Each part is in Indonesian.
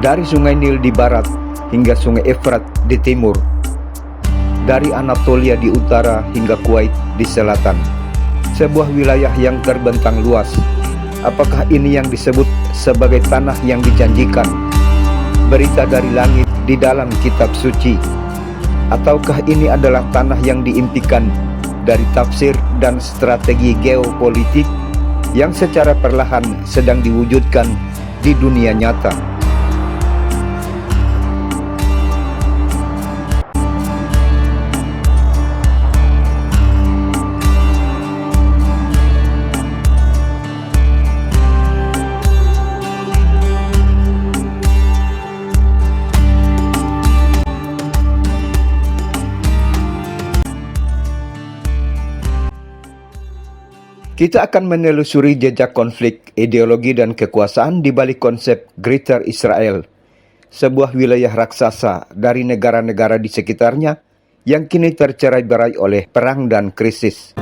dari Sungai Nil di barat hingga Sungai Efrat di timur, dari Anatolia di utara hingga Kuwait di selatan. Sebuah wilayah yang terbentang luas. Apakah ini yang disebut sebagai tanah yang dijanjikan? Berita dari langit di dalam kitab suci? Ataukah ini adalah tanah yang diimpikan dari tafsir dan strategi geopolitik yang secara perlahan sedang diwujudkan di dunia nyata? Kita akan menelusuri jejak konflik, ideologi dan kekuasaan di balik konsep Greater Israel, sebuah wilayah raksasa dari negara-negara di sekitarnya yang kini tercerai-berai oleh perang dan krisis.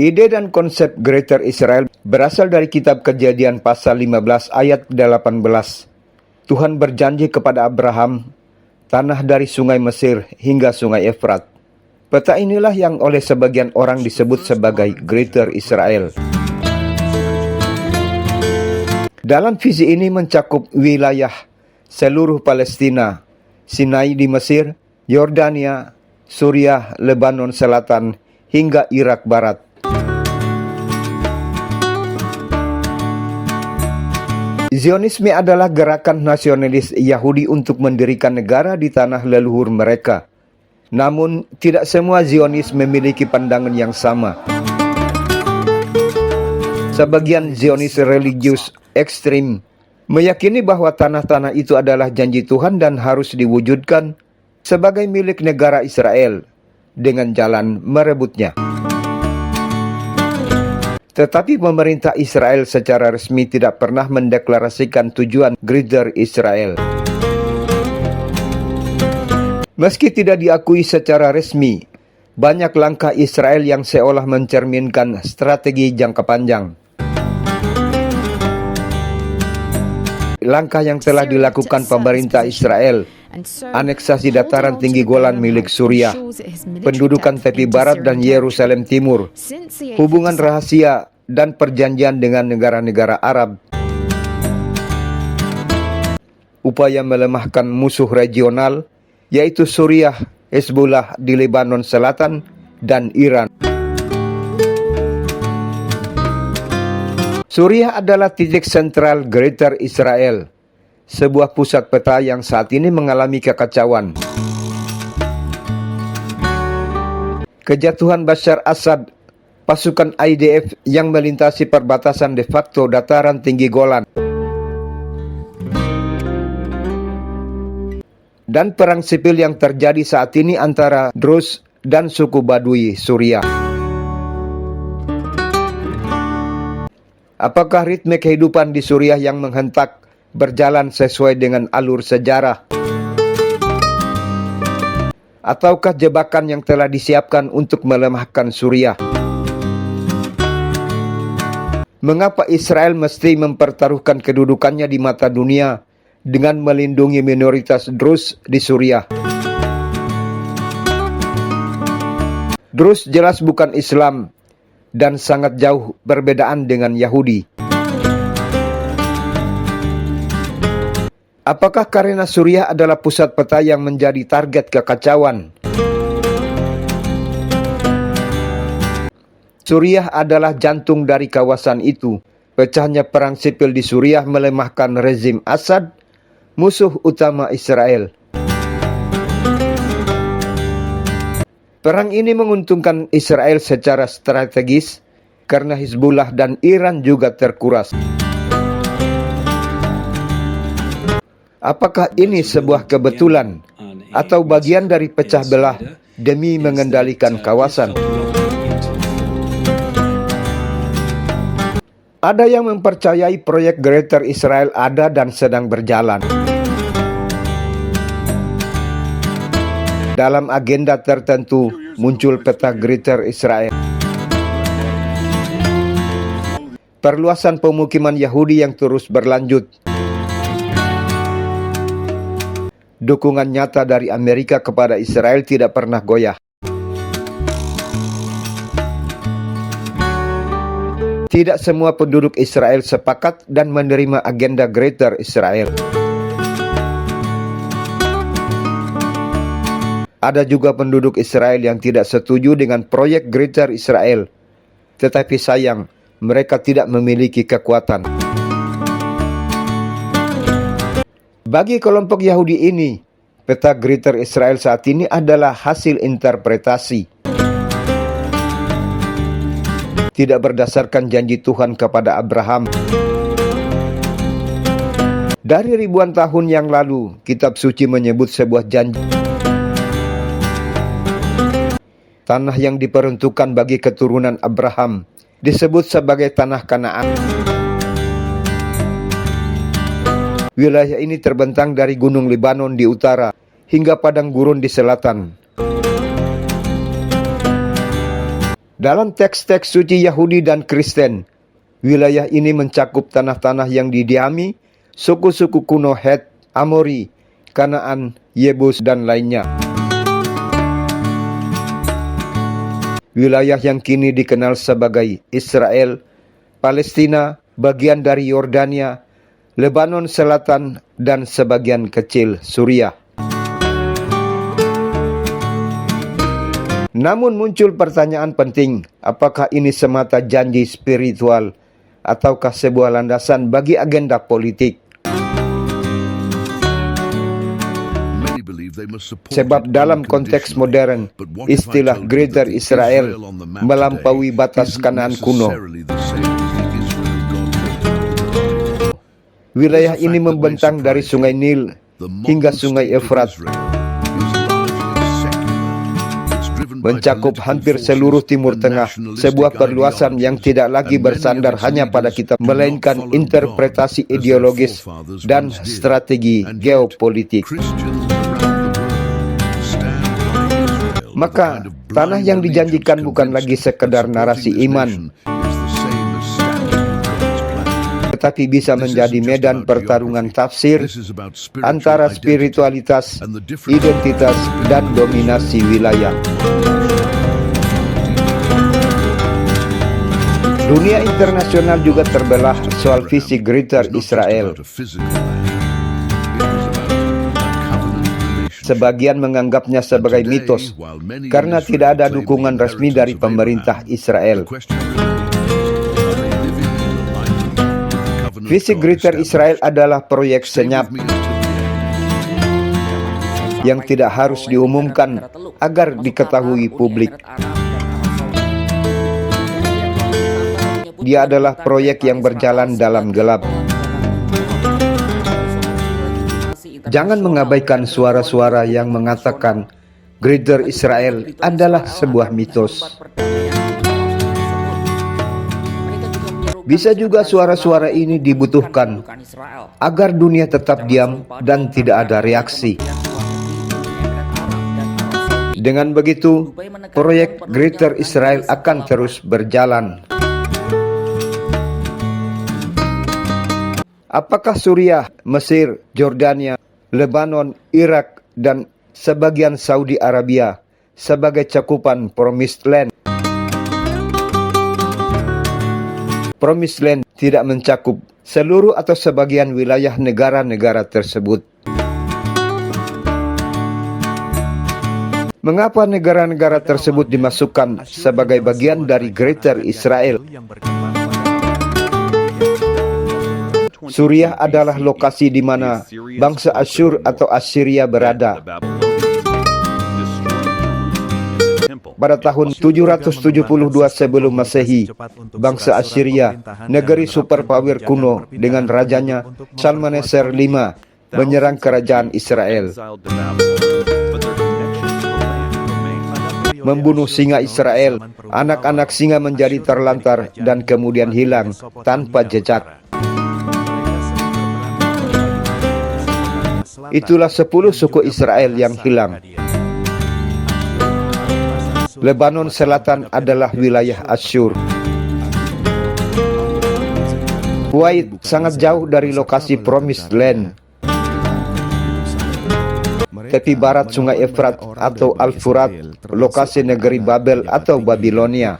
Ide dan konsep Greater Israel berasal dari kitab Kejadian pasal 15 ayat 18. Tuhan berjanji kepada Abraham, tanah dari sungai Mesir hingga sungai Efrat. Peta inilah yang oleh sebagian orang disebut sebagai Greater Israel. Dalam visi ini mencakup wilayah seluruh Palestina, Sinai di Mesir, Yordania, Suriah, Lebanon Selatan, hingga Irak Barat. Zionisme adalah gerakan nasionalis Yahudi untuk mendirikan negara di tanah leluhur mereka. Namun, tidak semua Zionis memiliki pandangan yang sama. Sebagian Zionis religius ekstrim meyakini bahwa tanah-tanah itu adalah janji Tuhan dan harus diwujudkan sebagai milik negara Israel dengan jalan merebutnya. Tetapi pemerintah Israel secara resmi tidak pernah mendeklarasikan tujuan Greater Israel. Meski tidak diakui secara resmi, banyak langkah Israel yang seolah mencerminkan strategi jangka panjang. Langkah yang telah dilakukan pemerintah Israel, aneksasi dataran tinggi Golan milik Suriah, pendudukan tepi barat dan Yerusalem Timur, hubungan rahasia dan perjanjian dengan negara-negara Arab, upaya melemahkan musuh regional yaitu Suriah, Hezbollah di Lebanon Selatan, dan Iran. Suriah adalah titik sentral Greater Israel, sebuah pusat peta yang saat ini mengalami kekacauan. Kejatuhan Bashar Assad, pasukan IDF yang melintasi perbatasan de facto dataran tinggi Golan, dan perang sipil yang terjadi saat ini antara Druze dan suku Badui Suriah. Apakah ritme kehidupan di Suriah yang menghentak berjalan sesuai dengan alur sejarah? Ataukah jebakan yang telah disiapkan untuk melemahkan Suriah? Mengapa Israel mesti mempertaruhkan kedudukannya di mata dunia dengan melindungi minoritas Druze di Suriah? Druze jelas bukan Islam dan sangat jauh perbedaan dengan Yahudi. Apakah karena Suriah adalah pusat peta yang menjadi target kekacauan? Suriah adalah jantung dari kawasan itu. Pecahnya perang sipil di Suriah melemahkan rezim Assad, musuh utama Israel. Perang ini menguntungkan Israel secara strategis karena Hezbollah dan Iran juga terkuras. Apakah ini sebuah kebetulan atau bagian dari pecah belah demi mengendalikan kawasan? Ada yang mempercayai proyek Greater Israel ada dan sedang berjalan. Dalam agenda tertentu muncul peta Greater Israel. Perluasan pemukiman Yahudi yang terus berlanjut. Dukungan nyata dari Amerika kepada Israel tidak pernah goyah. Tidak semua penduduk Israel sepakat dan menerima agenda Greater Israel. Ada juga penduduk Israel yang tidak setuju dengan proyek Greater Israel. Tetapi sayang, mereka tidak memiliki kekuatan. Bagi kelompok Yahudi ini, peta Greater Israel saat ini adalah hasil interpretasi. Tidak berdasarkan janji Tuhan kepada Abraham. Dari ribuan tahun yang lalu, kitab suci menyebut sebuah janji. Tanah yang diperuntukkan bagi keturunan Abraham disebut sebagai tanah Kanaan. Wilayah ini terbentang dari Gunung Lebanon di utara hingga padang gurun di selatan. Dalam teks-teks suci Yahudi dan Kristen, wilayah ini mencakup tanah-tanah yang didiami suku-suku kuno Het, Amori, Kanaan, Yebus, dan lainnya. Wilayah yang kini dikenal sebagai Israel, Palestina, bagian dari Yordania, Lebanon Selatan, dan sebagian kecil Suriah. Namun muncul pertanyaan penting, apakah ini semata janji spiritual ataukah sebuah landasan bagi agenda politik? Sebab dalam konteks modern, istilah Greater Israel melampaui batas Kanaan kuno. Wilayah ini membentang dari Sungai Nil hingga Sungai Efrat, mencakup hampir seluruh Timur Tengah, sebuah perluasan yang tidak lagi bersandar hanya pada kitab, melainkan interpretasi ideologis dan strategi geopolitik. Maka, tanah yang dijanjikan bukan lagi sekedar narasi iman, tetapi bisa menjadi medan pertarungan tafsir antara spiritualitas, identitas, dan dominasi wilayah. Dunia internasional juga terbelah soal visi Greater Israel. Sebagian menganggapnya sebagai mitos karena tidak ada dukungan resmi dari pemerintah Israel. Visi Greater Israel adalah proyek senyap yang tidak harus diumumkan agar diketahui publik. Dia adalah proyek yang berjalan dalam gelap. Jangan mengabaikan suara-suara yang mengatakan Greater Israel adalah sebuah mitos. Bisa juga suara-suara ini dibutuhkan agar dunia tetap diam dan tidak ada reaksi. Dengan begitu, proyek Greater Israel akan terus berjalan. Apakah Suriah, Mesir, Jordania, Lebanon, Irak, dan sebagian Saudi Arabia sebagai cakupan Promised Land? Promised Land tidak mencakup seluruh atau sebagian wilayah negara-negara tersebut. Mengapa negara-negara tersebut dimasukkan sebagai bagian dari Greater Israel? Suriah adalah lokasi di mana bangsa Asyur atau Assyria berada. Pada tahun 772 sebelum Masehi, bangsa Assyria, negeri superpower kuno dengan rajanya Shalmaneser V, menyerang kerajaan Israel. membunuh singa Israel. Anak-anak singa menjadi terlantar dan kemudian hilang tanpa jejak. Itulah 10 suku Israel yang hilang. Lebanon Selatan adalah wilayah Asyur. Kuwait sangat jauh dari lokasi Promised Land. Tepi barat Sungai Efrat atau Al-Furat, lokasi negeri Babel atau Babilonia.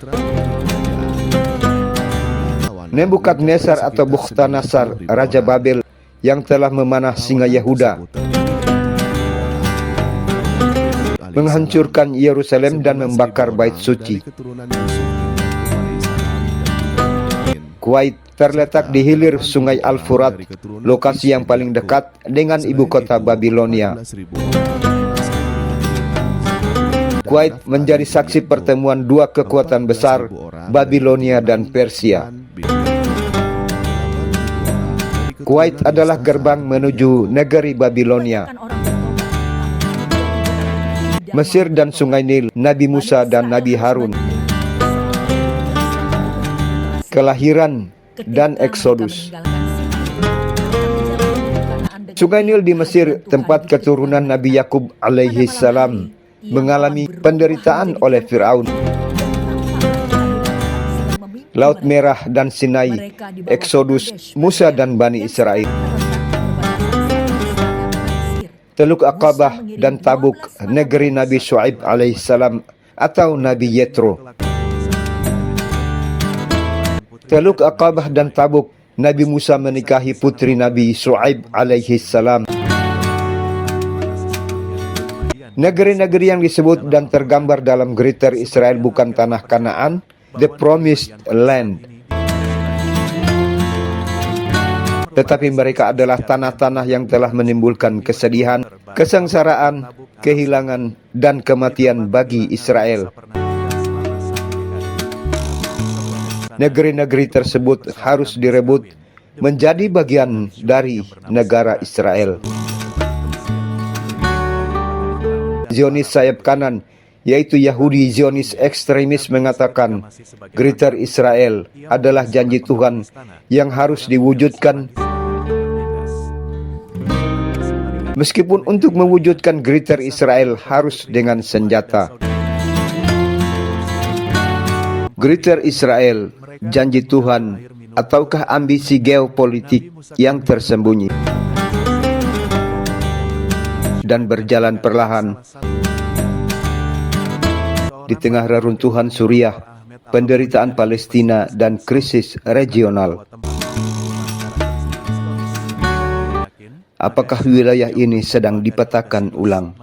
Nebukadnezar atau Bukhtanasar, Raja Babel yang telah memanah singa Yehuda, menghancurkan Yerusalem dan membakar bait suci. Kuwait terletak di hilir Sungai Al-Furat, lokasi yang paling dekat dengan ibu kota Babilonia. Kuwait menjadi saksi pertemuan dua kekuatan besar, Babilonia dan Persia. Kuwait adalah gerbang menuju negeri Babilonia. Mesir dan Sungai Nil, Nabi Musa dan Nabi Harun. Kelahiran dan Eksodus. Sungai Nil di Mesir, tempat keturunan Nabi Yakub alaihi salam mengalami penderitaan oleh Firaun. Laut Merah dan Sinai, Eksodus Musa dan Bani Israel. Teluk Aqabah dan Tabuk, negeri Nabi Syuaib alaihi salam atau Nabi Yetro. Teluk Aqabah dan Tabuk, Nabi Musa menikahi putri Nabi Syuaib alaihi salam. Negeri-negeri yang disebut dan tergambar dalam Greater Israel bukan tanah Kanaan, the Promised Land. Tetapi mereka adalah tanah-tanah yang telah menimbulkan kesedihan, kesengsaraan, kehilangan, dan kematian bagi Israel. Negeri-negeri tersebut harus direbut menjadi bagian dari negara Israel. Zionis sayap kanan, yaitu Yahudi Zionis ekstremis, mengatakan Greater Israel adalah janji Tuhan yang harus diwujudkan. Meskipun untuk mewujudkan Greater Israel harus dengan senjata. Greater Israel, janji Tuhan, ataukah ambisi geopolitik yang tersembunyi? Dan berjalan perlahan di tengah reruntuhan Suriah, penderitaan Palestina, dan krisis regional. Apakah wilayah ini sedang dipetakan ulang?